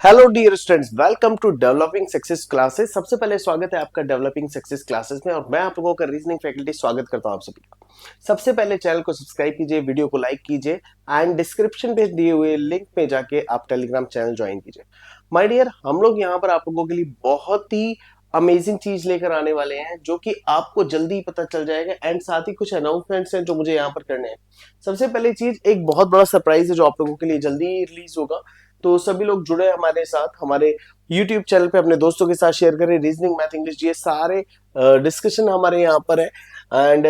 Hello dear students, welcome to developing success classes. सबसे पहले स्वागत है आपका डेवलपिंग सक्सेस क्लासेस में और मैं आप लोगों का रीजनिंग फैकल्टी स्वागत करता हूं आप सभी का। सबसे पहले चैनल को सब्सक्राइब कीजिए, वीडियो को लाइक कीजिए एंड डिस्क्रिप्शन पे दिए हुए लिंक पे जाके आप टेलीग्राम चैनल ज्वाइन कीजिए। माय डियर, हम लोग यहाँ पर आप लोगों के लिए बहुत ही अमेजिंग चीज लेकर आने वाले हैं जो कि आपको जल्दी पता चल जाएगा एंड साथ ही कुछ अनाउंसमेंट्स हैं जो मुझे यहाँ पर करने हैं। सबसे पहली चीज, एक बहुत बड़ा सरप्राइज है जो आप लोगों के लिए जल्दी रिलीज होगा, तो सभी लोग जुड़े हमारे साथ। हमारे YouTube चैनल पे अपने दोस्तों के साथ शेयर करें। रीजनिंग, मैथ, इंग्लिश, ये सारे डिस्कशन हमारे यहाँ पर है एंड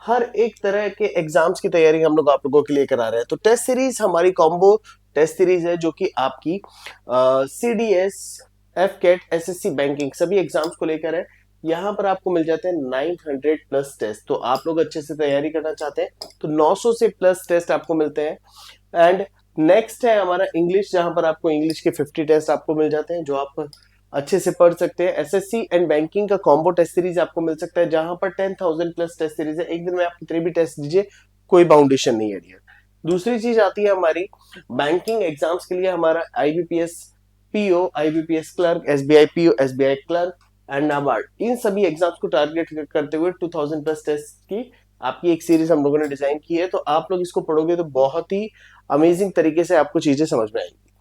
हर एक तरह के एग्जाम्स की तैयारी हम लोग आप लोगों के लिए करा रहे हैं। तो टेस्ट सीरीज हमारी कॉम्बो टेस्ट सीरीज है जो कि आपकी CDS, FCAT, SSC, बैंकिंग सभी एग्जाम्स को लेकर है। यहाँ पर आपको मिल जाते हैं 900 प्लस टेस्ट। तो आप लोग अच्छे से तैयारी करना चाहते हैं तो 900 से प्लस टेस्ट आपको मिलते हैं। एंड नेक्स्ट है हमारा इंग्लिश, जहां पर आपको इंग्लिश के 50 टेस्ट आपको मिल जाते हैं जो आप अच्छे से पढ़ सकते हैं। एसएससी एंड बैंकिंग का कॉम्बो टेस्ट सीरीज आपको मिल सकता है जहां पर 10,000 प्लस टेस्ट सीरीज है। एक दिन में आप कितने भी टेस्ट दीजिए, कोई बाउंडेशन नहीं है डियर। दूसरी चीज आती है हमारी बैंकिंग एग्जाम्स के लिए हमारा IBPS PO, IBPS clerk, SBI PO, SBI clerk and NABARD, इन सभी एग्जाम्स को टारगेट करते हुए 2000 प्लस टेस्ट की आपकी एक सीरीज हम लोगों ने डिजाइन की है। तो आप लोग इसको पढ़ोगे तो बहुत ही अमेजिंग तरीके से आपको चीजें समझ में आएंगी।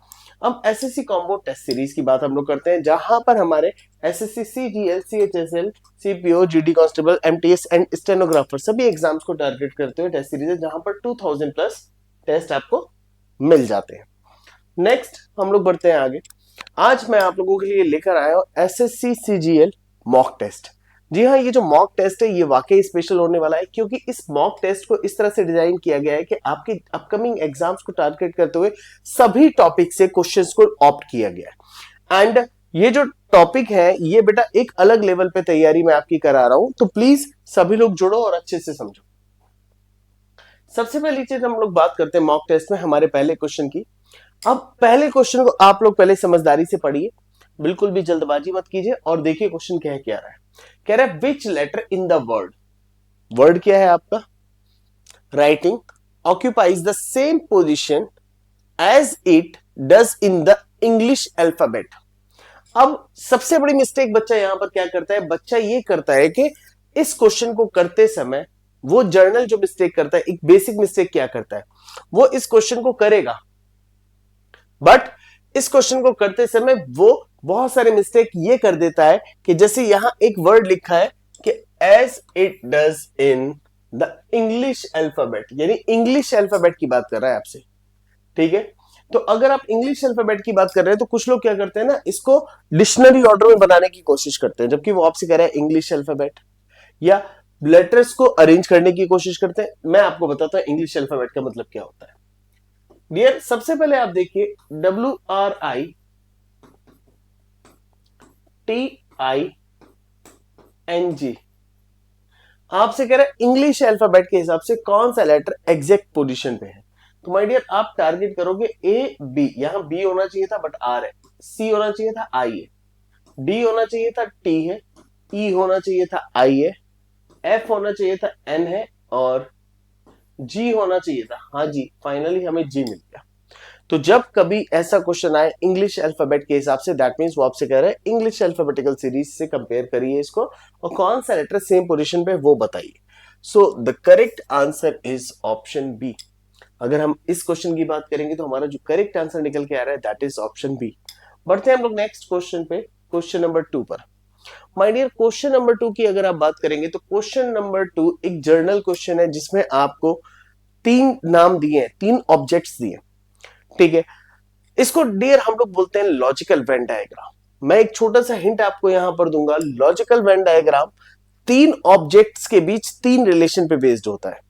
अब एसएससी कॉम्बो टेस्ट सीरीज की बात हम लोग करते हैं जहां पर हमारे SSC, CGL, CHSL, CPO, GD constable, MTS and stenographer सभी एग्जाम्स को टारगेट करते हुए टेस्ट सीरीज है जहां पर 2000 प्लस टेस्ट आपको मिल जाते हैं। नेक्स्ट हम लोग बढ़ते हैं आगे। आज मैं आप लोगों के लिए लेकर आया हूं SSC CGL मॉक टेस्ट। जी हाँ, ये जो मॉक टेस्ट है ये वाकई स्पेशल होने वाला है क्योंकि इस मॉक टेस्ट को इस तरह से डिजाइन किया गया है कि आपके अपकमिंग एग्जाम्स को टारगेट करते हुए सभी टॉपिक से क्वेश्चंस को ऑप्ट किया गया है। एंड ये जो टॉपिक है ये बेटा एक अलग लेवल पे तैयारी मैं आपकी करा रहा हूं, तो प्लीज सभी लोग जुड़ो और अच्छे से समझो। सबसे पहली चीज हम लोग बात करते हैं मॉक टेस्ट में हमारे पहले क्वेश्चन की। अब पहले क्वेश्चन को आप लोग पहले समझदारी से पढ़िए, बिल्कुल भी जल्दबाजी मत कीजिए और देखिए क्वेश्चन क्या रहा है। कह रहा है which letter in the word, word क्या है आपका, writing occupies the same position as it does in the English alphabet. अब सबसे बड़ी मिस्टेक बच्चा यहां पर क्या करता है, बच्चा ये करता है कि इस क्वेश्चन को करते समय वो जर्नल जो मिस्टेक करता है, एक बेसिक मिस्टेक क्या करता है, वो इस क्वेश्चन को करेगा बट इस क्वेश्चन को करते समय वो बहुत सारे मिस्टेक ये कर देता है कि जैसे यहां एक वर्ड लिखा है कि as it does in the English alphabet, यानी इंग्लिश अल्फाबेट की बात कर रहा है आपसे, ठीक है। तो अगर आप इंग्लिश अल्फाबेट की बात कर रहे हैं तो कुछ लोग क्या करते हैं ना, इसको डिक्शनरी ऑर्डर में बनाने की कोशिश करते हैं जबकि वो आपसे कह रहा है इंग्लिश अल्फाबेट, या लेटर्स को अरेंज करने की कोशिश करते हैं। मैं आपको बताता हूं इंग्लिश अल्फाबेट का मतलब क्या होता है डियर। सबसे पहले आप देखिए WRITING, आपसे कह रहा है इंग्लिश अल्फाबेट के हिसाब से कौन सा लेटर एग्जैक्ट पोजीशन पे है। तो माय डियर आप टारगेट करोगे A B, यहां B होना चाहिए था बट R है, C होना चाहिए था I है, D होना चाहिए था T है, E होना चाहिए था I है, F होना चाहिए था N है और G होना चाहिए था, हाँ जी फाइनली हमें G मिल गया। तो जब कभी ऐसा क्वेश्चन आए इंग्लिश अल्फाबेट के हिसाब से, दैट मींस वो आपसे कह रहे हैं इंग्लिश अल्फाबेटिकल सीरीज से कंपेयर करिए इसको और कौन सा लेटर सेम पोजीशन पे वो बताइए। So the correct answer is option B. अगर हम इस क्वेश्चन की बात करेंगे तो हमारा जो करेक्ट आंसर निकल के आ रहा है दैट इज ऑप्शन बी। बढ़ते हैं हम लोग नेक्स्ट क्वेश्चन पे, क्वेश्चन नंबर 2 पर। माय डियर क्वेश्चन नंबर 2 की अगर आप बात करेंगे तो क्वेश्चन नंबर 2 एक जर्नल क्वेश्चन है जिसमें आपको 3 नाम दिए हैं, 3 ऑब्जेक्ट्स दिए, ठीक है। इसको डियर हम लोग बोलते हैं लॉजिकल वेन डायग्राम। मैं एक छोटा सा हिंट आपको यहां पर दूंगा। लॉजिकल वेन डायग्राम 3 ऑब्जेक्ट्स के बीच 3 रिलेशन पे बेस्ड होता है।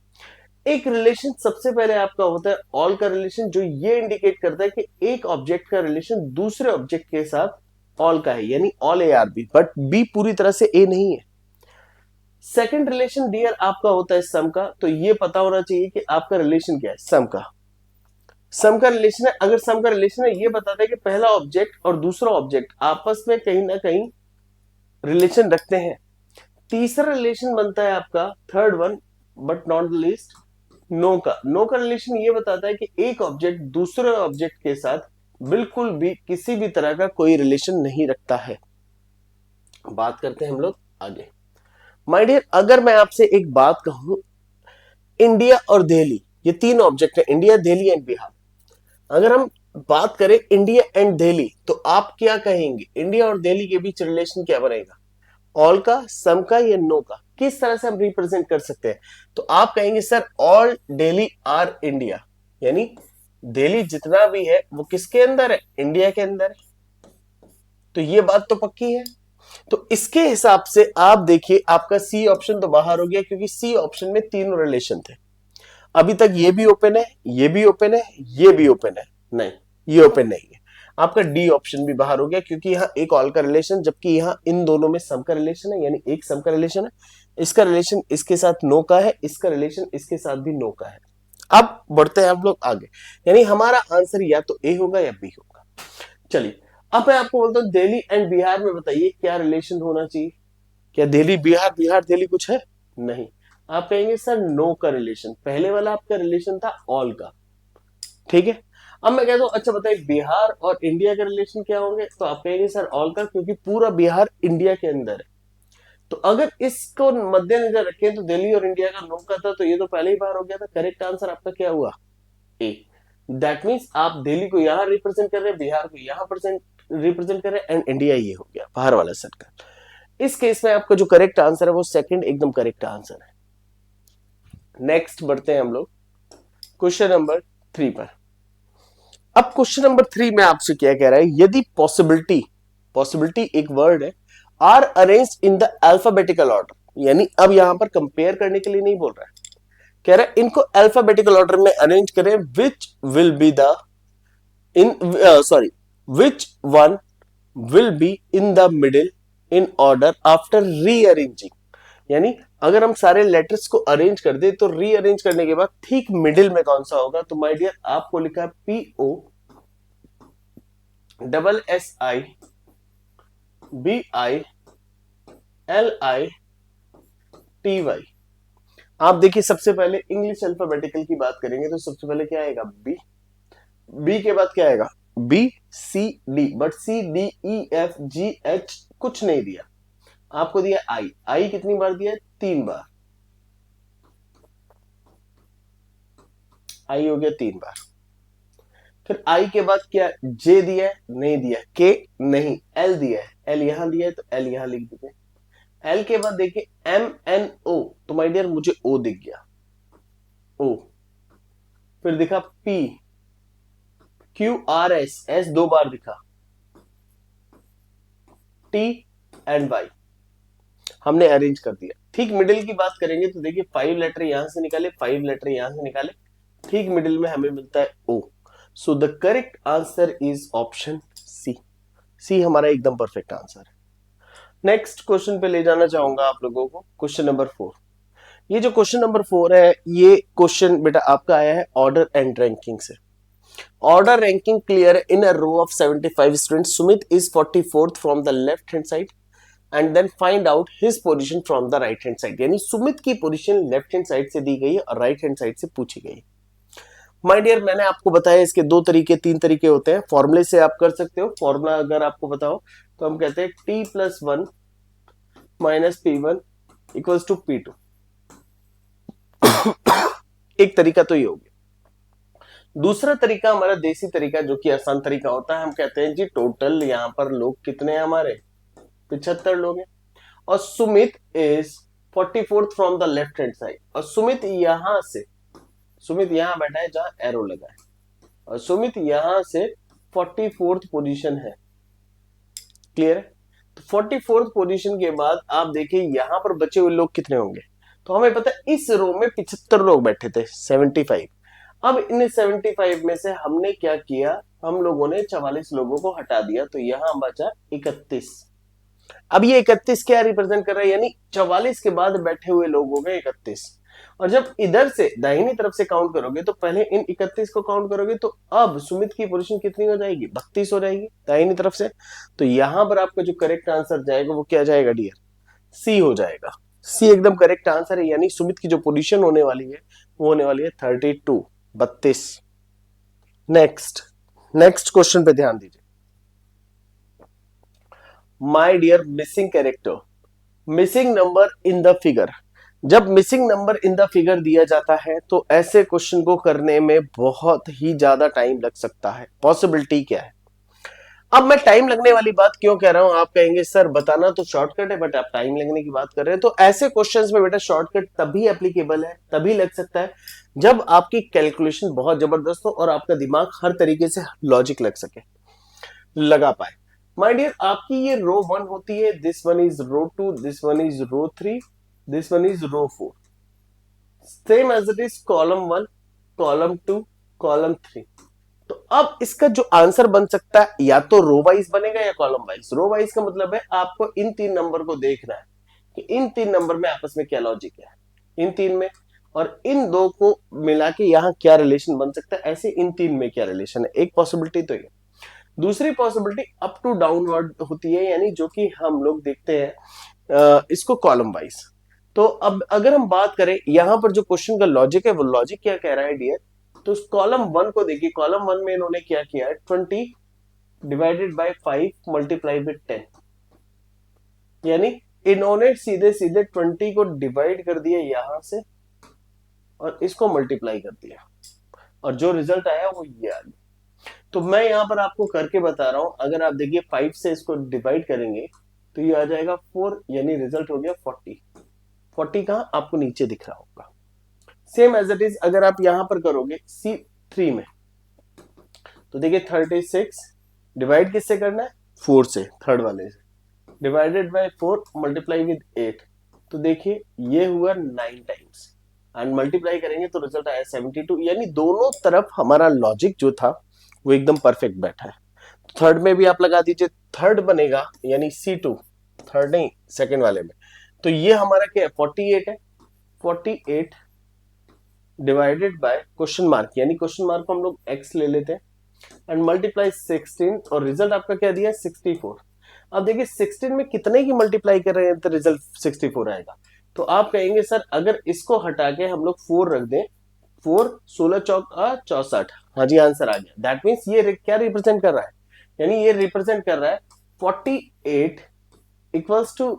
एक रिलेशन सबसे पहले आपका होता है ऑल का रिलेशन, जो ये इंडिकेट करता है कि एक ऑब्जेक्ट का रिलेशन दूसरे ऑब्जेक्ट के साथ ऑल का है, यानी all A are B, but B पूरी तरह से ए नहीं है। सेकंड रिलेशन डियर आपका होता है सम का, तो ये पता होना चाहिए कि आपका रिलेशन क्या है, सम का। सम का रिलेशन है, अगर सम का रिलेशन है ये बताता है कि पहला ऑब्जेक्ट और दूसरा ऑब्जेक्ट आपस में कहीं ना कहीं रिलेशन रखते हैं। तीसरा रिलेशन बनता है आपका third one but not the least no का। नो का रिलेशन ये बताता है कि एक ऑब्जेक्ट दूसरे ऑब्जेक्ट के साथ बिल्कुल भी किसी भी तरह का कोई रिलेशन नहीं रखता है। बात करते हैं हम लोग आगे। माय डियर, अगर मैं आपसे एक बात कहूं, इंडिया और दिल्ली, ये तीन ऑब्जेक्ट है, इंडिया, दिल्ली एंड बिहार। अगर हम बात करें इंडिया एंड दिल्ली, तो आप क्या कहेंगे, इंडिया और दिल्ली के बीच रिलेशन क्या बनेगा? ऑल का, सम का, या नो का? किस तरह से हम रिप्रेजेंट कर सकते हैं? तो आप कहेंगे sir all Delhi R India, यानी दिल्ली जितना भी है वो किसके अंदर है? इंडिया के अंदर है। तो ये बात तो पक्की है। तो इसके हिसाब से आप देखिए, आपका सी ऑप्शन तो बाहर हो गया, क्योंकि सी ऑप्शन में तीनों रिलेशन थे। अभी तक ये भी ओपन है, ये भी ओपन है, ये भी ओपन है। नहीं, ये ओपन नहीं है। आपका डी ऑप्शन भी बाहर हो गया, क्योंकि यहाँ एक ऑल का रिलेशन, जबकि यहाँ इन दोनों में सम का रिलेशन है, यानी एक सम का रिलेशन है। इसका रिलेशन इसके साथ नो का है, इसका रिलेशन इसके साथ भी नो का है। अब बढ़ते हैं हम लोग आगे, यानी हमारा आंसर या तो ए होगा या बी होगा। चलिए, अब मैं आपको बोलता हूँ दिल्ली एंड बिहार में बताइए क्या रिलेशन होना चाहिए? क्या दिल्ली बिहार, बिहार दिल्ली कुछ है? नहीं। आप कहेंगे सर नो का रिलेशन, पहले वाला आपका रिलेशन था ऑल का। ठीक है। अब मैं कहता हूं अच्छा बताइए बिहार और इंडिया का रिलेशन क्या होंगे? तो आप कहेंगे सर ऑल का, क्योंकि पूरा बिहार इंडिया के अंदर है। तो अगर इसको मद्देनजर रखें तो दिल्ली और इंडिया का नो का था, तो ये तो पहले ही बाहर हो गया था। करेक्ट आंसर आपका क्या हुआ? ए। दैट मीन्स आप दिल्ली को यहां रिप्रेजेंट कर रहे हैं, बिहार को यहां रिप्रेजेंट कर रहे हैं, एंड इंडिया ये हो गया बाहर वाला सर्कल। इस केस में आपका जो करेक्ट आंसर है वो सेकंड एकदम करेक्ट आंसर है। नेक्स्ट बढ़ते हैं हम लोग क्वेश्चन नंबर 3 पर। अब क्वेश्चन नंबर 3 में आपसे क्या कह रहा है, यदि पॉसिबिलिटी, पॉसिबिलिटी एक वर्ड है, are arranged in the alphabetical order, यानी अब यहां पर कंपेयर करने के लिए नहीं बोल रहा है, कह रहा है इनको अल्फाबेटिकल ऑर्डर में अरेंज करें, which will be the in sorry which one will be in the middle in order after rearranging, यानी अगर हम सारे लेटर्स को अरेंज कर दे तो रीअरेंज करने के बाद ठीक मिडिल में कौन सा होगा? तो माय डियर आपको लिखा है PO SSI BILITY। आप देखिए सबसे पहले इंग्लिश अल्फाबेटिकल की बात करेंगे तो सबसे पहले क्या आएगा? बी। बी के बाद क्या आएगा? BCD, बट CDEFGH कुछ नहीं दिया आपको, दिया आई। आई कितनी बार दिया है? 3 बार। आई हो गया 3 बार। फिर आई के बाद क्या? जे दिया है? नहीं दिया। के नहीं। एल दिया है? एल यहां दिया है तो एल यहां लिख दीजिए। एल के बाद देखिए MNO, तो माय डियर मुझे ओ दिख गया, ओ। फिर दिखा PQRS, एस 2 बार दिखा, T एंड वाई हमने अरेंज कर दिया। ठीक मिडिल की बात करेंगे तो देखिए 5 लेटर यहां से निकाले, 5 लेटर यहां से निकाले, ठीक मिडिल में हमें मिलता है O। So the correct answer is option C. C हमारा एकदम परफेक्ट आंसर है। नेक्स्ट क्वेश्चन पे ले जाना चाहूंगा आप लोगों को, क्वेश्चन नंबर 4। ये जो क्वेश्चन नंबर 4 है, ये क्वेश्चन बेटा आपका आया है ऑर्डर एंड रैंकिंग से। Order ranking clear in a row of 75 students, Sumit is 44th from the left hand side and then find out his position from the right hand side, यानी सुमित की position left hand side से दी गई है और right hand side से पूछी गई है। माय डियर मैंने आपको बताया इसके 2 तरीके 3 तरीके होते हैं। फॉर्मूले से आप कर सकते हो, फॉर्मूला अगर आपको बताओ तो हम कहते हैं T+1 - P1 equals to P2। एक तरीका तो ये हो गया। दूसरा तरीका हमारा देसी तरीका, जो कि आसान तरीका होता है, हम कहते हैं जी टोटल यहाँ पर लोग कितने हैं हमारे? 75 लोग हैं, और Sumit is 44th from the left hand side, और सुमित यहां से, सुमित यहां बैठा है जहां एरो लगा है, और सुमित यहां से 44th पोजीशन है। क्लियर है? तो 44th पोजीशन के बाद आप देखिए यहां पर बचे हुए लोग कितने होंगे? तो हमें पता है इस रो में 75 लोग बैठे थे, 75। अब इन 75 में से हमने क्या किया, हम लोगों ने 44 लोगों को हटा दिया, तो यहां बचा 31। अब ये 31 क्या रिप्रेजेंट कर रहा है? यानी 44 के बाद बैठे हुए लोग हो गए 31। और जब इधर से दाहिनी तरफ से काउंट करोगे तो पहले इन 31 को काउंट करोगे, तो अब सुमित की पोजीशन कितनी हो जाएगी? 32 हो जाएगी दाहिनी तरफ से। तो यहां पर आपका जो करेक्ट आंसर जाएगा वो क्या जाएगा डियर? सी हो जाएगा। सी एकदम करेक्ट आंसर है, यानी सुमित की जो पोजीशन होने वाली है वो होने वाली है 32। नेक्स्ट नेक्स्ट क्वेश्चन पे ध्यान दीजिए। My dear missing character, missing number in the figure. जब missing number in the figure दिया जाता है तो ऐसे क्वेश्चन को करने में बहुत ही ज्यादा टाइम लग सकता है। पॉसिबिलिटी क्या है? अब मैं टाइम लगने वाली बात क्यों कह रहा हूं, आप कहेंगे सर बताना तो शॉर्टकट है, बट आप टाइम लगने की बात कर रहे हैं। तो ऐसे क्वेश्चंस में बेटा शॉर्टकट तभी एप्लीकेबल है, तभी लग सकता है जब आपकी कैलकुलेशन बहुत जबरदस्त हो और आपका दिमाग हर तरीके से लॉजिक लग सके, लगा पाए। माय डियर, आपकी ये रो 1 होती है, this one is row 2, this one is row 3, this one is row 4, same as it is column 1, column 2, column 3। तो अब इसका जो आंसर बन सकता है या तो रो वाइज बनेगा या कॉलम वाइज। रो वाइज का मतलब है आपको इन तीन नंबर को देखना है कि इन तीन नंबर में आपस में क्या लॉजिक है, इन तीन में, और इन दो को मिला के यहां क्या रिलेशन बन सकता है, ऐसे इन तीन में क्या रिलेशन है। एक पॉसिबिलिटी तो ये। दूसरी पॉसिबिलिटी अप टू डाउनवर्ड होती है, यानी जो कि हम लोग देखते हैं इसको कॉलम वाइज। तो अब अगर हम बात करें यहां पर जो क्वेश्चन का लॉजिक है, वो लॉजिक क्या कह रहा है डियर, तो कॉलम 1 को देखिए। कॉलम 1 में इन्होंने क्या किया है, 20 डिवाइडेड बाय 5 मल्टीप्लाई विद 10, यानी इन्होंने सीधे सीधे 20 को डिवाइड कर दिया यहां से और इसको मल्टीप्लाई कर दिया, और जो रिजल्ट आया वो ये आ गया। तो मैं यहां पर आपको करके बता रहा हूं, अगर आप देखिए 5 से इसको डिवाइड करेंगे तो ये आ जाएगा 4, यानी रिजल्ट हो गया 40। 40 कहां आपको नीचे दिख रहा होगा। सेम एज इट इज अगर आप यहां पर करोगे C3 में, तो देखिए 36 डिवाइड किससे करना है, 4 से, थर्ड वाले से, डिवाइडेड बाय 4 मल्टीप्लाई विद 8, तो देखिए ये हुआ 9 टाइम्स, एंड मल्टीप्लाई करेंगे तो रिजल्ट आया 72। यानी दोनों तरफ हमारा लॉजिक जो था वो एकदम परफेक्ट बैठा है। थर्ड में भी आप लगा दीजिए, थर्ड बनेगा यानी C2, थर्ड नहीं सेकंड वाले में, तो ये हमारा क्या है, 48 है। 48 डिवाइडेड बाय क्वेश्चन मार्क, यानी क्वेश्चन मार्क को हम लोग x ले लेते हैं, एंड मल्टीप्लाई 16, और रिजल्ट आपका क्या दिया, 64। अब देखिए 16 में कितने की मल्टीप्लाई कर रहे हैं तो रिजल्ट 64 आएगा। तो आप कहेंगे सर अगर इसको हटा के हम लोग 4 रख दें, 4 16 चौका 64, हाँ जी आंसर आ गया। दैट मीन्स ये क्या रिप्रेजेंट कर रहा है, यानी ये रिप्रेजेंट कर रहा है 48 equals to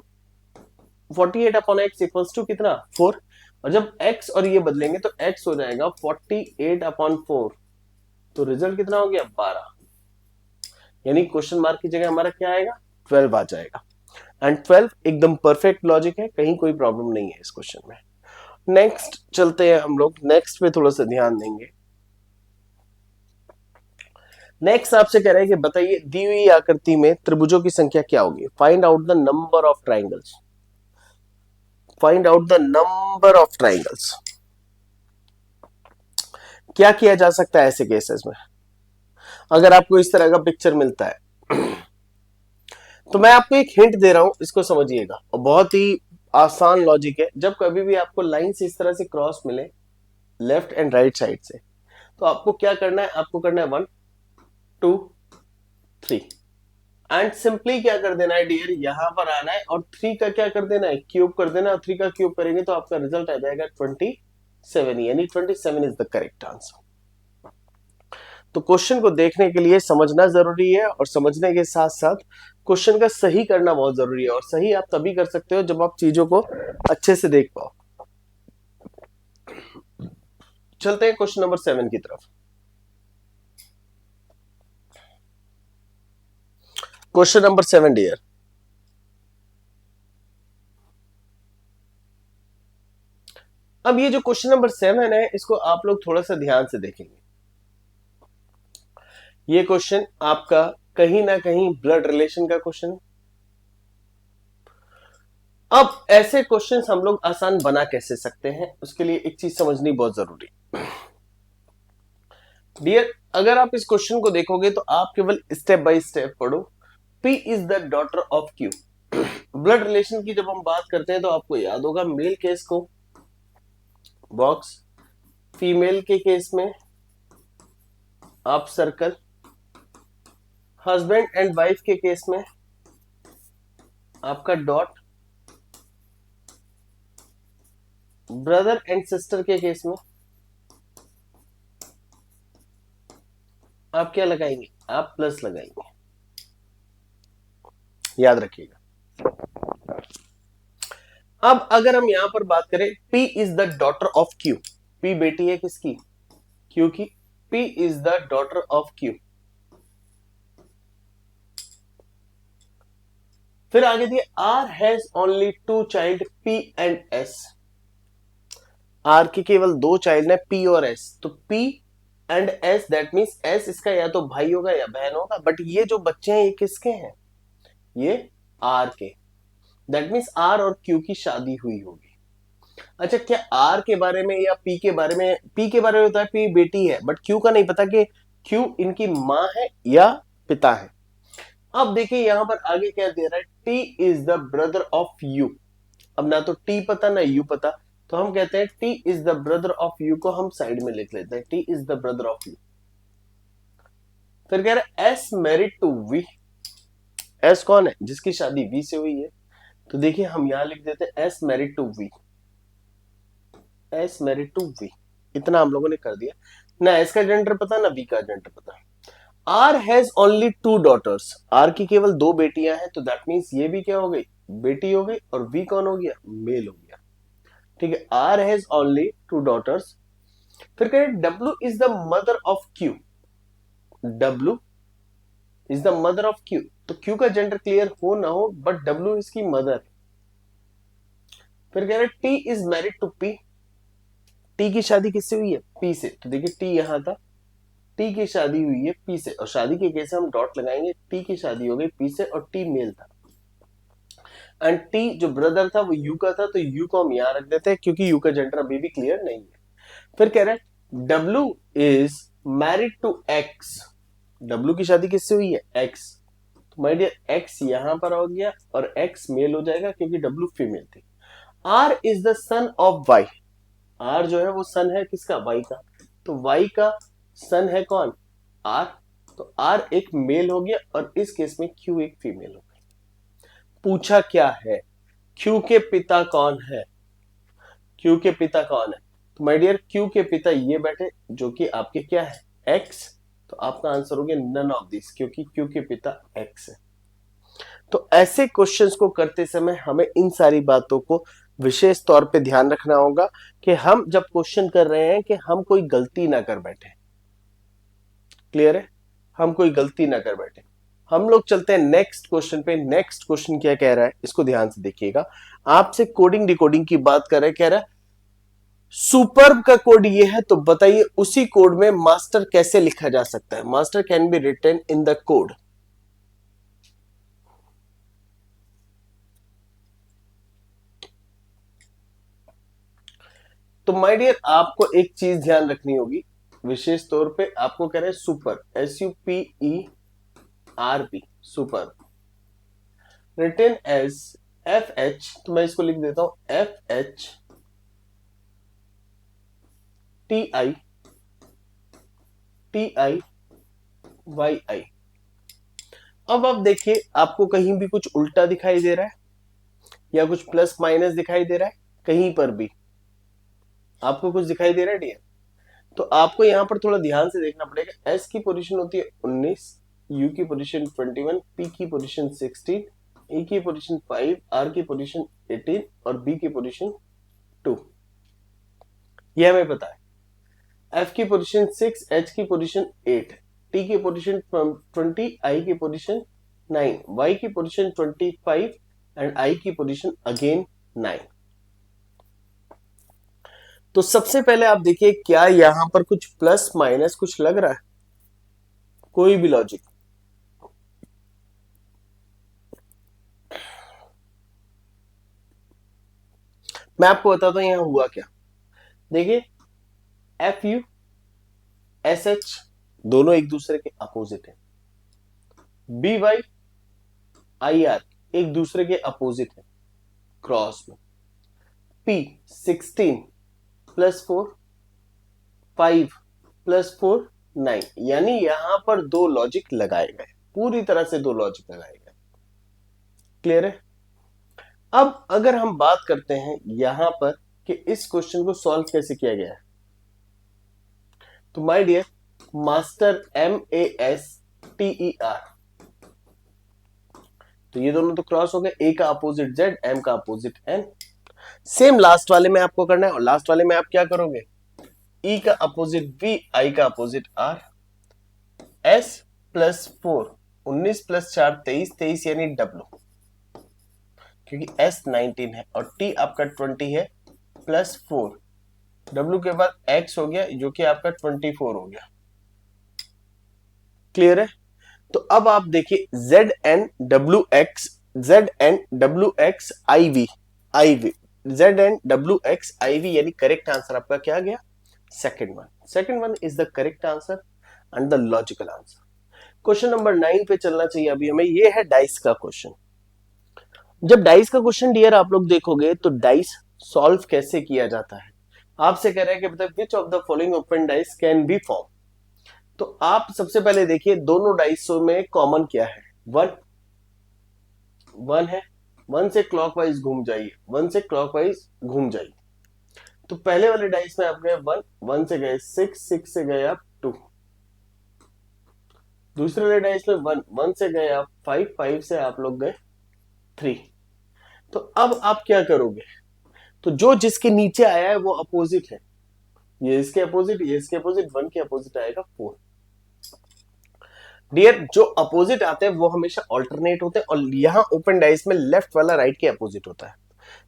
48 upon x equals to कितना, 4। और जब x और ये बदलेंगे तो x हो जाएगा 48 अपॉन 4, तो रिजल्ट कितना हो गया, 12। यानी क्वेश्चन मार्क की जगह हमारा क्या आएगा, 12 आ जाएगा। एंड 12 एकदम परफेक्ट लॉजिक है, कहीं कोई प्रॉब्लम नहीं है इस क्वेश्चन में। नेक्स्ट चलते हैं हम लोग, नेक्स्ट पे थोड़ा सा ध्यान देंगे। नेक्स्ट आपसे कह रहे हैं कि बताइए दी हुई आकृति में त्रिभुजों की संख्या क्या होगी, find out the number of triangles, find out the number of triangles. क्या किया जा सकता है ऐसे केसेस में अगर आपको इस तरह का पिक्चर मिलता है? तो मैं आपको एक हिंट दे रहा हूं, इसको समझिएगा, और बहुत ही आसान लॉजिक है। जब कभी भी आपको लाइन से इस तरह से क्रॉस मिले लेफ्ट एंड राइट साइड से, तो आपको क्या करना है, आपको करना है 1 2 3, एंड सिंपली क्या कर देना है डियर, यहां पर आना है और 3 का क्या कर देना है, क्यूब कर देना, और 3 का क्यूब करेंगे तो आपका रिजल्ट आ जाएगा 27, यानी 27 इज द करेक्ट आंसर। तो क्वेश्चन को देखने के लिए समझना जरूरी है, और समझने के साथ साथ क्वेश्चन का सही करना बहुत जरूरी है, और सही आप तभी कर सकते हो जब आप चीजों को अच्छे से देख पाओ। चलते हैं क्वेश्चन नंबर 7 की तरफ। क्वेश्चन नंबर 7 डियर, अब ये जो क्वेश्चन नंबर 7 है इसको आप लोग थोड़ा सा ध्यान से देखेंगे। ये क्वेश्चन आपका कहीं ना कहीं ब्लड रिलेशन का क्वेश्चन है। अब ऐसे क्वेश्चंस हम लोग आसान बना कैसे सकते हैं, उसके लिए एक चीज समझनी बहुत जरूरी डियर। अगर आप इस क्वेश्चन को देखोगे तो आप केवल स्टेप बाय स्टेप पढ़ो। P is the daughter of Q। Blood relation की जब हम बात करते हैं तो आपको याद होगा मेल केस को बॉक्स, फीमेल के केस में आप सर्कल, हस्बैंड एंड वाइफ के केस में आपका डॉट, ब्रदर एंड सिस्टर के केस में आप क्या लगाएंगे, आप प्लस लगाएंगे, याद रखिएगा। अब अगर हम यहां पर बात करें, P is the daughter of Q, P बेटी है किसकी, Q की, P is the daughter of Q। फिर आगे दिए R has only two child P and S, R के केवल दो चाइल्ड है P और S, तो P and S that means S इसका या तो भाई होगा या बहन होगा, बट ये जो बच्चे हैं ये किसके हैं, ये R के, दैट मीन्स R और Q की शादी हुई होगी। अच्छा, क्या R के बारे में या P के बारे में, P के बारे में होता है P बेटी है, बट Q का नहीं पता कि Q इनकी माँ है या पिता है। अब देखिए यहां पर आगे क्या दे रहा है, T is the brother of you. अब ना तो T पता ना U पता, तो हम कहते हैं T is the brother of U को हम साइड में लिख लेते हैं, T is the brother of U. फिर कह रहा है S married to V, S कौन है, जिसकी शादी V से हुई है, तो देखिए हम यहां लिख देते हैं S married to V, S married to V, इतना हम लोगों ने कर दिया। ना S का जेंडर पता ना V का जेंडर पता। R has only two daughters, R की केवल दो बेटियां हैं, तो दैट मीन्स ये भी क्या हो गई, बेटी हो गई, और V कौन हो गया, मेल हो गया। ठीक है, R has only two daughters. फिर कहें W is the mother of Q, W is the mother of Q, तो Q का जेंडर क्लियर हो ना हो, बट W इसकी मदर। फिर कह रहे T is married to P, T की शादी किससे हुई है, P से, तो देखिए T यहां था, T की शादी हुई है P से, और शादी के केस हम डॉट लगाएंगे, T की शादी हो गई P से और T मेल था, एंड T जो ब्रदर था वो U का था, तो U को हम यहां रख देते हैं क्योंकि U का जेंडर अभी भी क्लियर नहीं है। फिर कह रहे हैं W is married to X, W की शादी किससे हुई है, X, तो माय डियर X यहां पर हो गया और X मेल हो जाएगा क्योंकि W फीमेल थी। R is the son of Y, R जो है वो सन है किसका, Y का, तो Y का सन है कौन, R, तो R एक मेल हो गया और इस केस में Q एक फीमेल हो गई। पूछा क्या है, Q के पिता कौन है, Q के पिता कौन है, तो माय डियर Q के पिता ये बैठे जो कि आपके क्या है, X, तो आपका आंसर हो गया नन ऑफ दिस, क्योंकि Q के पिता X है। तो ऐसे क्वेश्चंस को करते समय हमें इन सारी बातों को विशेष तौर पे ध्यान रखना होगा कि हम जब क्वेश्चन कर रहे हैं कि हम कोई गलती ना कर बैठे। क्लियर है, हम कोई गलती ना कर बैठे। हम लोग चलते हैं नेक्स्ट क्वेश्चन पे। नेक्स्ट क्वेश्चन क्या कह रहा है, इसको ध्यान से देखिएगा। आपसे कोडिंग डिकोडिंग की बात कर रहे हैं, कह रहा है सुपर्ब का कोड ये है, तो बताइए उसी कोड में मास्टर कैसे लिखा जा सकता है, master can be written in the code. तो माय डियर आपको एक चीज ध्यान रखनी होगी, विशेष तौर पे आपको कह रहे हैं super, SUPERB, super written as FH, तो मैं इसको लिख देता हूं FHTITIYI। अब आप देखिए आपको कहीं भी कुछ उल्टा दिखाई दे रहा है या कुछ प्लस माइनस दिखाई दे रहा है, कहीं पर भी आपको कुछ दिखाई दे रहा है डियर, तो आपको यहां पर थोड़ा ध्यान से देखना पड़ेगा। S की पोजीशन होती है 19, U की पोजीशन 21, P की पोजीशन 16, E की पोजीशन 5, R की पोजीशन 18 और B की पोजीशन 2, यह हमें पता है। F की पोजीशन 6, H की पोजीशन 8, T की पोजीशन 20, I की पोजीशन 9, Y की पोजीशन 25 एंड I की पोजीशन अगेन 9। तो सबसे पहले आप देखिए क्या यहां पर कुछ प्लस माइनस कुछ लग रहा है, कोई भी लॉजिक, मैं आपको बताता हूं यहां हुआ क्या। देखिए FU SH दोनों एक दूसरे के अपोजिट है, BY IR एक दूसरे के अपोजिट है क्रॉस में, P 16 प्लस 4 5 प्लस 4 9, यानी यहां पर दो लॉजिक लगाए गए, पूरी तरह से दो लॉजिक लगाए गए। क्लियर है। अब अगर हम बात करते हैं यहां पर कि इस क्वेश्चन को सॉल्व कैसे किया गया है, तो माय डियर मास्टर MASTER, तो ये दोनों तो क्रॉस हो गए, ए का अपोजिट Z, M का अपोजिट N। सेम लास्ट वाले में आपको करना है, और लास्ट वाले में आप क्या करोगे, E का अपोजिट V, I का opposite R, S plus 4, 19 plus 4 23, 23 यानी W, क्योंकि S 19 है और T आपका 20 है, प्लस 4, W के बाद X हो गया जो कि आपका 24 हो गया। क्लियर है? तो अब आप देखिए ZNWX IV, ZNWX IV यानी करेक्ट आंसर आपका क्या गया, second one is the correct answer and the logical answer. Question number 9 पे चलना चाहिए अभी हमें। ये है डाइस का क्वेश्चन। जब डाइस का क्वेश्चन डियर आप लोग देखोगे तो डाइस सॉल्व कैसे किया जाता है, आपसे कह रहे हैं कि मतलब which of the following open dice can be form. तो आप सबसे पहले देखिए दोनों डाइसों में कॉमन क्या है, वन है, वन से क्लॉकवाइज घूम जाइए, वन से क्लॉकवाइज घूम जाइए। तो पहले वाले डाइस में आप गए वन से गए सिक्स से गए आप 2, दूसरे वाले डाइस में वन से गए आप 5 से आप लोग गए 3। तो अब आप क्या करोगे, तो जो जिसके नीचे आया है वो अपोजिट है, ये इसके अपोजिट, ये इसके अपोजिट, 1 के अपोजिट आएगा 4। डियर जो अपोजिट आते हैं वो हमेशा ऑल्टरनेट होते हैं, और यहाँ ओपन डाइस में लेफ्ट वाला राइट के अपोजिट होता है।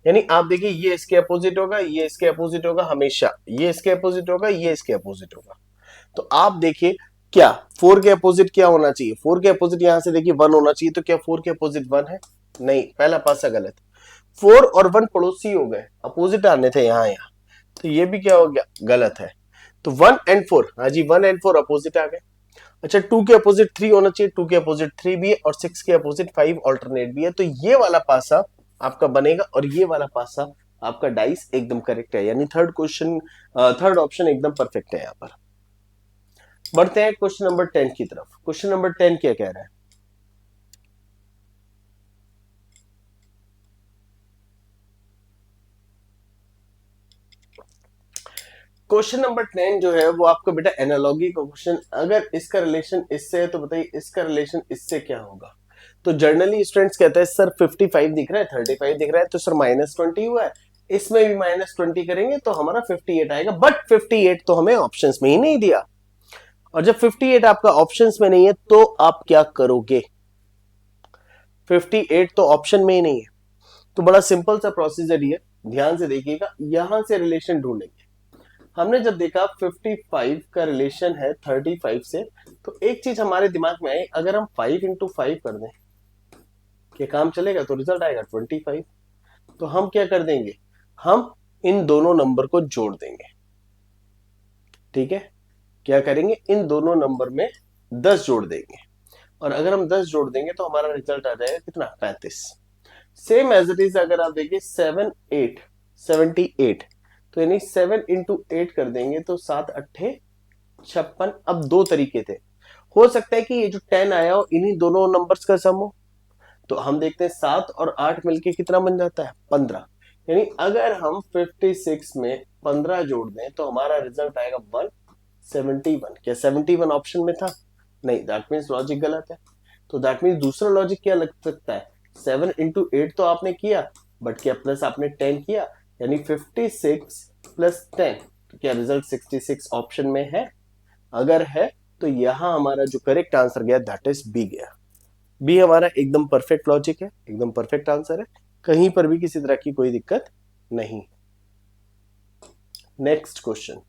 यानी आप देखिए ये इसके अपोजिट होगा, ये इसके अपोजिट होगा हमेशा, ये इसके अपोजिट होगा, ये इसके अपोजिट होगा। तो आप देखिए क्या 4 के अपोजिट क्या होना चाहिए, 4 के अपोजिट यहां से देखिए 1 होना चाहिए, तो क्या 4 के अपोजिट 1 है, नहीं, पहला पासा गलत। 4 और 1 पड़ोसी हो गए, अपोजिट आने थे यहाँ, तो ये भी क्या हो गया, गलत है। तो 1 एंड 4, हाँ जी 1 एंड 4 अपोजिट आ गए। अच्छा 2 के अपोजिट 3 होना चाहिए, 2 के अपोजिट 3 भी है, और 6 के अपोजिट 5 ऑल्टरनेट भी है। तो ये वाला पासा आपका बनेगा, और ये वाला पासा आपका डाइस एकदम करेक्ट है, यानी थर्ड ऑप्शन एकदम परफेक्ट है। यहाँ पर बढ़ते हैं क्वेश्चन नंबर 10 की तरफ। क्वेश्चन नंबर 10 क्या कह रहा है, क्वेश्चन नंबर 10 जो है वो आपका बेटा एनालॉजी का क्वेश्चन, अगर इसका रिलेशन इससे है तो बताइए इसका रिलेशन इससे क्या होगा। तो जनरली स्टूडेंट्स कहते हैं सर 55 दिख रहा है, 35 दिख रहा है, तो सर -20 हुआ है, इसमें भी -20 करेंगे तो हमारा 58 आएगा, बट 58 तो हमें ऑप्शंस में ही नहीं दिया। और जब 58 आपका ऑप्शंस में नहीं है तो आप क्या करोगे, 58 तो ऑप्शन में ही नहीं है। तो बड़ा सिंपल सा प्रोसीजर है, ध्यान से देखिएगा, यहां से रिलेशन ढूंढेंगे। हमने जब देखा 55 का रिलेशन है 35 से, तो एक चीज हमारे दिमाग में आई, अगर हम 5 इंटू 5 कर दें क्या काम चलेगा, तो रिजल्ट आएगा 25। तो हम क्या कर देंगे, हम इन दोनों नंबर को जोड़ देंगे। ठीक है, क्या करेंगे, इन दोनों नंबर में 10 जोड़ देंगे, और अगर हम 10 जोड़ देंगे तो हमारा रिजल्ट आ जाएगा कितना, 35। सेम एज इट इज अगर आप देखिए 7 8 78, तो यानी 7 इंटू 8 कर देंगे तो 7 अट्ठे 56। अब दो तरीके थे, हो सकता है कि ये जो 10 आया हो इन्हीं दोनों नंबर्स का सम हो। तो हम देखते हैं 7 और 8 मिलके कितना बन जाता है, 15। यानी अगर हम 56 में 15 जोड़ दें तो हमारा रिजल्ट आएगा 171। क्या 71 ऑप्शन में था, नहीं, दैट मीन्स लॉजिक गलत है। तो दैट मीन्स दूसरा लॉजिक क्या लग सकता है, 7 इंटू 8 तो आपने किया, बट क्या प्लस आपने 10 किया, यानी 56 प्लस 10, तो क्या रिजल्ट 66 ऑप्शन में है। अगर है तो यहां हमारा जो करेक्ट आंसर गया दैट इज बी गया। बी हमारा एकदम परफेक्ट लॉजिक है, एकदम परफेक्ट आंसर है, कहीं पर भी किसी तरह की कोई दिक्कत नहीं। नेक्स्ट क्वेश्चन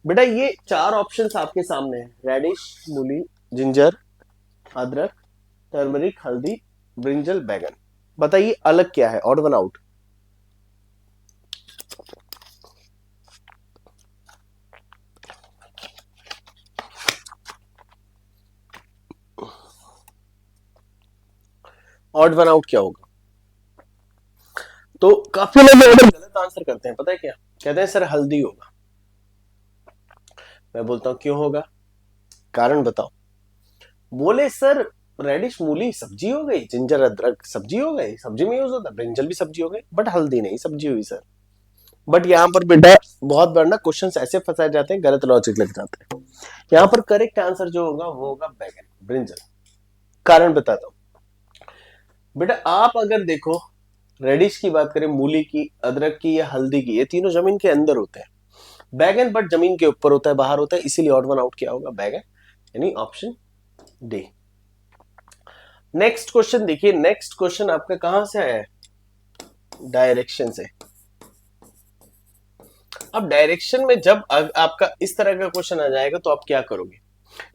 बेटा, ये 4 ऑप्शंस आपके सामने है, रेडिश, मूली, जिंजर, अदरक, टर्मरिक, हल्दी, ब्रिंजल, बैगन। बताइए अलग क्या है, odd one out. Odd one out क्या होगा, तो काफी लोग गलत आंसर करते हैं, पता है क्या कहते हैं, सर हल्दी होगा। मैं बोलता हूं क्यों होगा, कारण बताओ। बोले सर रेडिश मूली सब्जी हो गई, जिंजर अदरक सब्जी हो गई, सब्जी में यूज होता है, ब्रिंजल भी सब्जी हो गई, बट हल्दी नहीं सब्जी हुई सर। बट यहाँ पर बेटा बहुत बार ना क्वेश्चन ऐसे फंसाए जाते हैं, गलत लॉजिक लग जाते हैं। यहाँ पर करेक्ट आंसर जो होगा वो होगा बैगन, ब्रिंजल। कारण बताता हूँ बेटा, आप अगर देखो रेडिश की बात करें, मूली की, अदरक की या हल्दी की, ये तीनों जमीन के अंदर होते हैं। बैगन बट जमीन के ऊपर होता है, बाहर होता है, इसीलिए ऑड वन आउट क्या होगा, बैगन, यानी ऑप्शन डी। नेक्स्ट क्वेश्चन देखिए, नेक्स्ट क्वेश्चन आपका कहां से आया है, डायरेक्शन से। अब डायरेक्शन में जब आपका इस तरह का क्वेश्चन आ जाएगा तो आप क्या करोगे,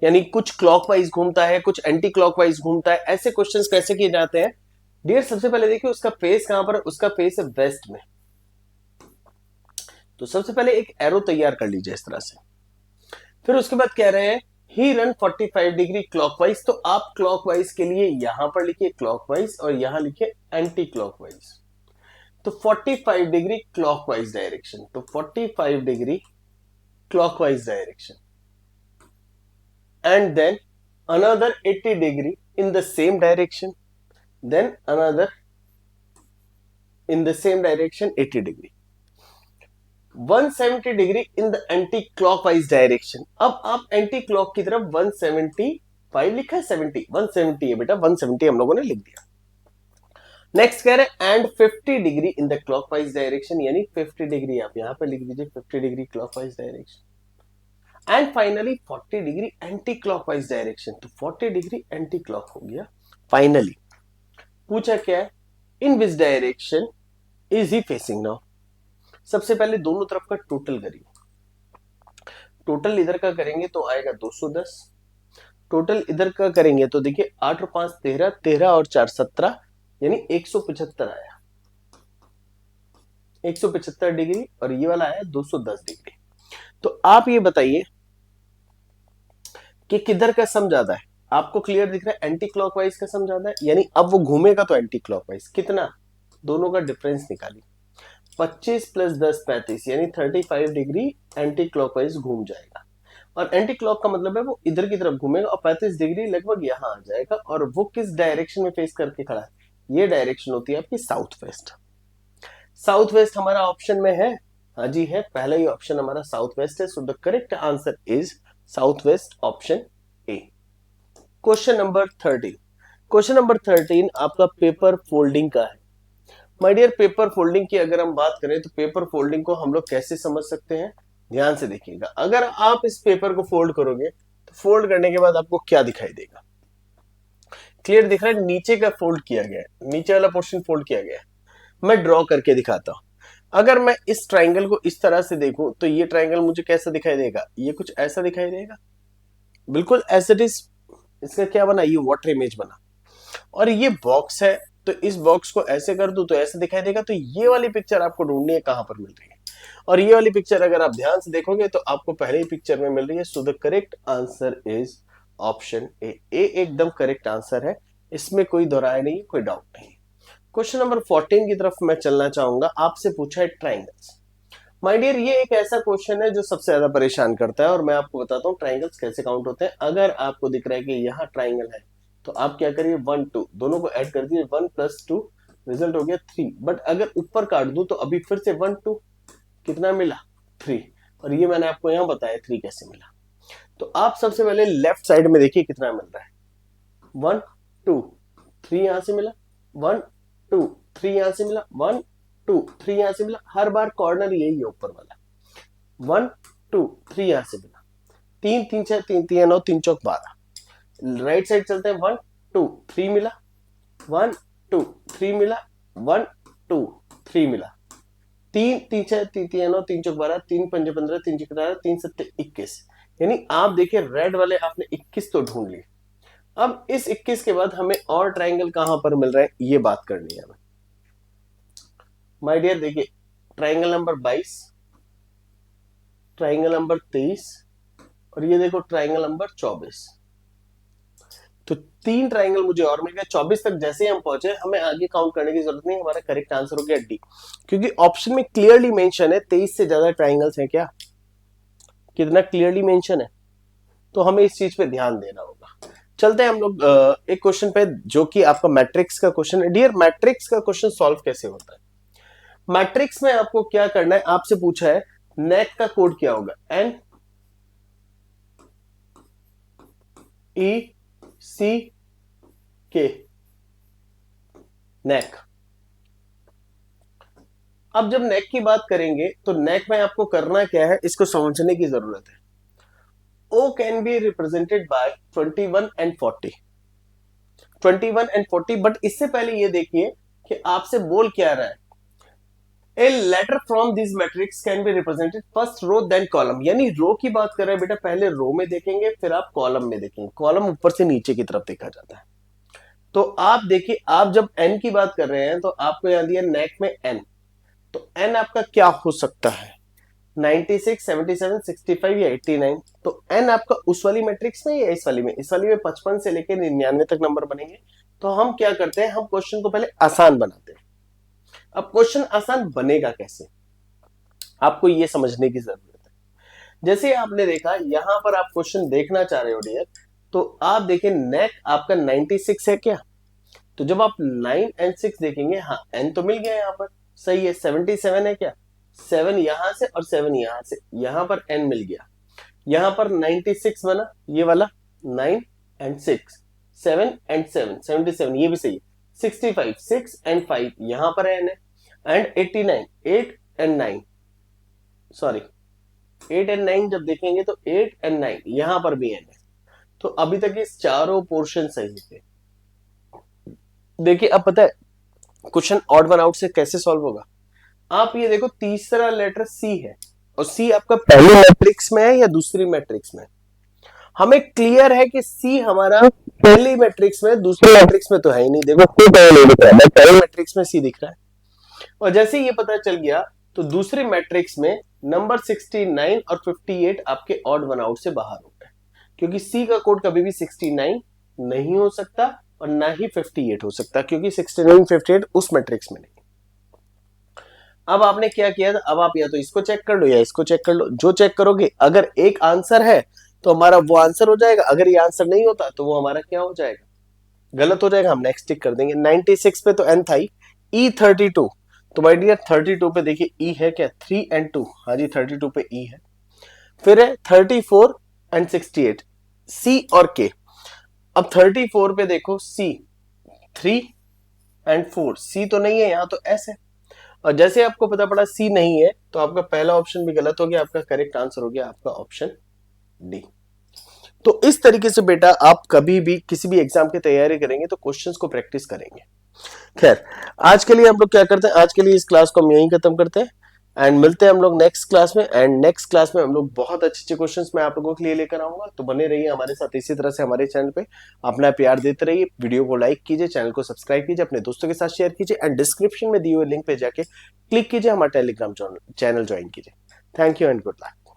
यानी कुछ क्लॉकवाइज घूमता है, कुछ एंटी क्लॉकवाइज घूमता है, ऐसे क्वेश्चंस कैसे किए जाते हैं डियर। सबसे पहले देखिए उसका फेस कहां पर है, उसका फेस है वेस्ट में। तो सबसे पहले एक एरो तैयार कर लीजिए इस तरह से। फिर उसके बाद कह रहे हैं ही रन 45 डिग्री क्लॉकवाइज, तो आप क्लॉकवाइज के लिए यहां पर लिखिए क्लॉकवाइज और यहां लिखिए एंटी क्लॉकवाइज। तो 45 डिग्री क्लॉकवाइज डायरेक्शन, तो 45 degree clockwise direction, and then another 80 degree in the same direction, then another in the same direction 80 degree, 170 degree in the anti clockwise direction. अब आप एंटी क्लॉक की तरफ 175 लिखा है, 70 170 है बेटा, 170 हम लोगों ने लिख दिया। नेक्स्ट कह रहे हैं and 50 degree in the clockwise direction, यानी 50 डिग्री आप यहां पे लिख दीजिए, 50 degree clockwise direction. And finally 40 degree anti clockwise direction, तो 40 डिग्री एंटी क्लॉक हो गया। फाइनली पूछा क्या है, in which direction is he facing now. सबसे पहले दोनों तरफ का टोटल करिए, टोटल इधर का करेंगे तो आएगा 210, टोटल इधर का करेंगे तो देखिए 8 और 5 13, 13 और 4 17, यानी 175 आया, 175 डिग्री, और ये वाला आया 210 डिग्री। तो आप ये बताइए कि किधर का सम ज्यादा है, आपको क्लियर दिख रहा है एंटी क्लॉकवाइज का सम ज्यादा है, यानी अब वो घूमेगा तो एंटी क्लॉकवाइज। कितना, दोनों का डिफरेंस निकालिए, 25 प्लस 10 35, यानी 35 डिग्री एंटी क्लॉकवाइज घूम जाएगा। और एंटी क्लॉक का मतलब है वो इधर की तरफ घूमेगा, और 35 डिग्री लगभग यहां आ जाएगा। और वो किस डायरेक्शन में फेस करके खड़ा है, ये डायरेक्शन होती है आपकी साउथ वेस्ट। साउथ वेस्ट हमारा ऑप्शन में है, हाँ जी है, पहला ही ऑप्शन हमारा साउथ वेस्ट है। So the correct answer is south west, option A. Question number 13, question number 13 आपका पेपर फोल्डिंग का है। माय डियर, पेपर फोल्डिंग की अगर हम बात करें तो पेपर फोल्डिंग को हम लोग कैसे समझ सकते हैं, ध्यान से देखिएगा। अगर आप इस पेपर को फोल्ड करोगे तो फोल्ड करने के बाद आपको क्या दिखाई देगा, क्लियर दिख रहा है, नीचे का फोल्ड किया गया है, नीचे वाला पोर्शन फोल्ड किया गया है। मैं ड्रॉ करके दिखाता हूं। अगर मैं इस ट्राइंगल को इस तरह से देखूं तो ये ट्राइंगल मुझे कैसा दिखाई देगा, ये कुछ ऐसा दिखाई देगा, बिल्कुल एज इट इज। इसका क्या बना, ये वाटर इमेज बना। और ये बॉक्स है, तो इस बॉक्स को ऐसे कर दूं तो ऐसे दिखाई देगा। तो ये वाली पिक्चर आपको ढूंढनी है कहां पर मिल रही है, और ये वाली पिक्चर अगर आप ध्यान से देखोगे तो आपको पहले ही पिक्चर में मिल रही है। So the correct answer is option A. A एकदम करेक्ट आंसर है, इसमें कोई दोहराया नहीं, कोई डाउट नहीं। क्वेश्चन नंबर 14 की तरफ मैं चलना चाहूंगा। आपसे पूछा है ट्राइंगल्स। माय डियर, ये एक ऐसा क्वेश्चन है जो सबसे ज्यादा परेशान करता है, और मैं आपको बताता हूँ ट्राइंगल्स कैसे काउंट होते हैं। अगर आपको दिख रहा है कि यहाँ ट्राइंगल है तो आप क्या करिए, 1 2 दोनों को ऐड कर दिए, 1 + 2 रिजल्ट हो गया 3। बट अगर ऊपर काट दूं तो अभी फिर से 1 2 कितना मिला, 3। और ये मैंने आपको यहाँ बताया 3 कैसे मिला। तो आप सबसे पहले लेफ्ट साइड में देखिए कितना मिल रहा है, 1 2 3 यहां से मिला, 1 2 3 यहां से मिला, 1 2 3 यहां से मिला। हर बार कॉर्नर यही है ऊपर वाला, 1 2 3 यहां से मिला, 3 3 6 3 3 9 3 चौक 12। राइट साइड चलते हैं, 1 2 3 मिला, 1 2 3 मिला, 1 2 3 मिला, 3 3 6 3 3 9 3 चौक 12, 3 5 15, 3 6 17, 3 7 21। यानी आप देखिए रेड वाले आपने 21 तो ढूंढ लिए। अब इस 21 के बाद हमें और ट्राइंगल कहां पर मिल रहा है ये बात करनी है हमें। माय डियर देखिए, ट्राइंगल नंबर 22, ट्राइंगल नंबर 23, और ये देखो ट्राइंगल नंबर 24। तो 3 ट्राइंगल मुझे और मिल गए। 24 तक जैसे ही हम पहुंचे, हमें आगे काउंट करने की जरूरत नहीं, हमारा करेक्ट आंसर हो गया डी। क्योंकि ऑप्शन में क्लियरली मेंशन है 23 से ज्यादा ट्राइंगल्स हैं क्या, कितना क्लियरली मेंशन है, तो हमें इस चीज पे ध्यान देना होगा। चलते हैं हम लोग एक क्वेश्चन पे जो कि आपका मैट्रिक्स का क्वेश्चन है। डियर, मैट्रिक्स का क्वेश्चन सॉल्व कैसे होता है। मैट्रिक्स में आपको क्या करना है, आपसे पूछा है नेक का कोड क्या होगा, एन ई सी के, नेक। अब जब नेक की बात करेंगे तो नेक में आपको करना क्या है, इसको समझने की जरूरत है। O can be represented by 21 and 40, 21 and 40, but इससे पहले ये देखिए कि आपसे बोल क्या रहा है, a letter from this matrix can be represented first row then column, यानी रो की बात कर रहे हैं बेटा, पहले रो में देखेंगे फिर आप कॉलम में देखेंगे, कॉलम ऊपर से नीचे की तरफ देखा जाता है। तो आप देखिए, आप जब एन की बात कर रहे हैं तो आपको याद दिया नेक में एन, तो एन आपका क्या हो सकता है, 96, 77, 65 या 89। तो एन आपका उस वाली मैट्रिक्स में या इस वाली में, इस वाली में 55 से लेकर 99 तक नंबर बनेंगे। तो हम क्या करते हैं, हम क्वेश्चन को पहले आसान बनाते हैं। अब क्वेश्चन आसान बनेगा कैसे, आपको ये समझने की जरूरत है। जैसे आपने देखा यहां पर आप क्वेश्चन देखना चाह रहे हो डियर, तो आप देखें नेक आपका 96 है क्या, तो जब आप 9 एंड 6 देखेंगे, हाँ एन तो मिल गया यहाँ पर, सही है। 77 है क्या, 7 यहां से और 7 यहां से, यहां पर एन मिल गया। यहां पर 96 बना, ये वाला 9 एंड 6, 7 एंड 7, 77 ये भी सही है। 65, 6 एंड 5 यहां पर एन है, एंड 89, 8 एंड 9, सॉरी 8 एंड 9 जब देखेंगे तो 8 एंड 9 यहां पर भी एन है। तो अभी तक इस चारों पोर्शन सही थे। देखिए अब पता है क्वेश्चन ऑड वन आउट से कैसे सॉल्व होगा। आप ये देखो तीसरा लेटर सी है, और सी आपका पहले मैट्रिक्स में है या दूसरी मैट्रिक्स में, हमें क्लियर है कि सी हमारा पहली मैट्रिक्स में, दूसरी मैट्रिक्स में तो है ही नहीं। देखो सी पहले दिख रहा है, पहली मैट्रिक्स में सी दिख रहा है, और जैसे ये पता चल गया तो दूसरी मैट्रिक्स में नंबर 69 और 58 आपके ऑड वन आउट से बाहर हो गए, क्योंकि सी का कोड कभी भी 69 नहीं हो सकता और ना ही 58 हो सकता, क्योंकि 69 58 उस मैट्रिक्स में नहीं। अब आपने क्या किया था, अब आप या तो इसको चेक कर लो या इसको चेक कर लो, जो चेक करोगे अगर एक आंसर है तो हमारा वो आंसर हो जाएगा, अगर ये आंसर नहीं होता तो वो हमारा क्या हो जाएगा, गलत हो जाएगा, हम नेक्स्ट टिक कर देंगे। 96 पे तो एन था ही, E32, तो माय डियर 32 पे देखिए ई है क्या, 3 एंड 2, हाँ जी 32 पे ई है। फिर है 34 एंड 68, सी और के। अब 34 पे देखो सी 3 एंड 4, सी तो नहीं है यहाँ तो एस है, और जैसे आपको पता पड़ा सी नहीं है तो आपका पहला ऑप्शन भी गलत हो गया, आपका करेक्ट आंसर हो गया आपका ऑप्शन डी। तो इस तरीके से बेटा आप कभी भी किसी भी एग्जाम की तैयारी करेंगे तो क्वेश्चंस को प्रैक्टिस करेंगे। खैर आज के लिए हम लोग क्या करते हैं, आज के लिए इस क्लास को हम यहीं खत्म करते हैं, एंड मिलते हैं हम लोग नेक्स्ट क्लास में। एंड नेक्स्ट क्लास में हम लोग बहुत अच्छे अच्छे क्वेश्चंस मैं आप लोगों के लिए लेकर आऊंगा, तो बने रहिए हमारे साथ इसी तरह से हमारे चैनल पे, अपना प्यार देते रहिए, वीडियो को लाइक कीजिए, चैनल को सब्सक्राइब कीजिए, अपने दोस्तों के साथ शेयर कीजिए, एंड डिस्क्रिप्शन में दिए हुए लिंक पे जाके क्लिक कीजिए, हमारा टेलीग्राम चैनल ज्वाइन कीजिए। Thank you and good luck.